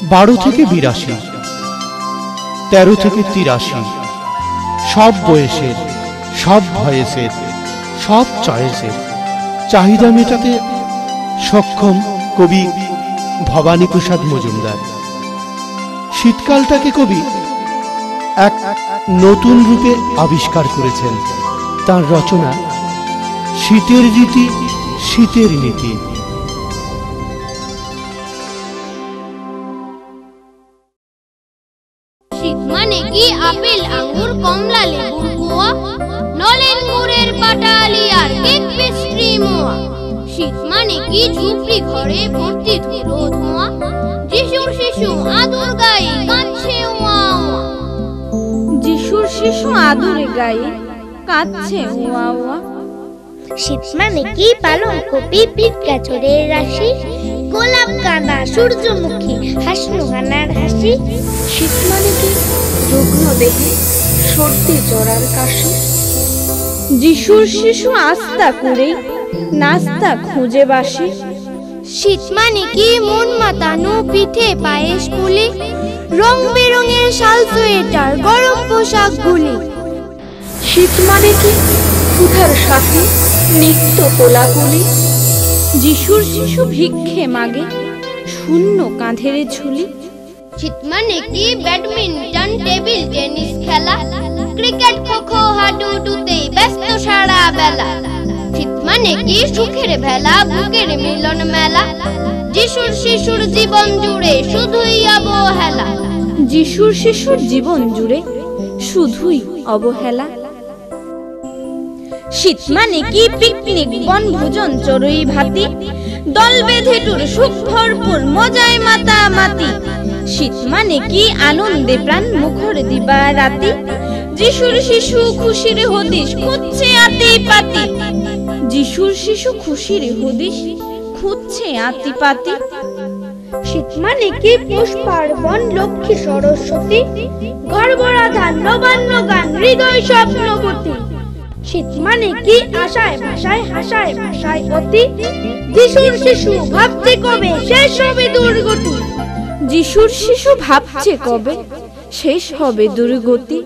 12 থেকে 82, 13 থেকে 83, সব বয়সের, সব ভয়েসের, সব চয়েসের চাহিদা মেটাতে সক্ষম কবি ভবানী প্রসাদ মজুমদার। শীতকালটাকে কবি এক নতুন রূপে আবিষ্কার করেছেন তার রচনা শীতের রীতি, শীতের নীতি। শীত মানে কি আপেল, আঙ্গুর, কমলা, লেবুর কুয়া, নলেন গুড়ের পাটালি আর কেক, পেস্ট্রি, মোয়া। শীত মানে কি ঝুপড়ি ঘরে ভর্তি ধুলো ধোঁয়া, যিশুর শিশু আদুর গায়ে কাঁদছে ওয়া ওয়া। যিশুর শিশু আদুরে গায়ে কাঁদছে ওয়া ওয়া। শীত মানে কি পালং কপি, পিঠ গাজরের রাশি, গোলাপ, গাঁদা, সূর্যমুখী, হাসনু গানার হাসি। শীত মানে কি রুগ্ন দেহে সর্দি জ্বরার কাশি, যিশুর শিশু আস্তা করে নাস্তা খুঁজে বাসি। শীত মানে কি মন মাতানো পিঠে পায়েস পুলি, রং বেরঙের শাল সোয়েটার, গরম পোশাক গুলি। শীত মানে কি ক্ষুধার সাথে নিত্য কোলাকুলি, যিশুর শিশু ভিক্ষে মাগে শূন্য কাঁধের ঝুলি। শীত মানে কি ব্যাডমিন্টন, টেবিল টেনিস খেলা, ক্রিকেট, খোখো, হাডুডুতেই ব্যস্ত সারা বেলা। শীত মানে কি সুখের ভেলা, বুকের মিলন মেলা, যিশুর শিশুর জীবন জুড়ে শুধুই অবহেলা। যিশুর শিশুর জীবন জুড়ে শুধুই অবহেলা। শীত মানে কি পিকনিক, বনভোজন, চড়ুই ভাতি, দল বেঁধে টুর সুখ ভরপুর মজায় মাতামাতি। শীত মানে কি আনন্দে প্রাণ মুখর দিবা রাতি, যিশুর শিশু খুশির হদিশ খুঁজছে আতি পাতি। যিশুর শিশু খুশির হদিশ খুঁজছে আতি পাতি। শীত মানে কি পৌষ পার্বণ, লক্ষ্মী সরস্বতী, ঘর ভরা ধান, নবান্ন গান, হৃদয় স্বপ্নবতী। শীত মানে কি আশায় ভাষায়, হাসায় ভাষায় অতি, যিশুর শিশু ভাবছে কবে শেষ হবে দুর্গতি। যিশুর শিশু ভাবছে কবে শেষ হবে দুর্গতি।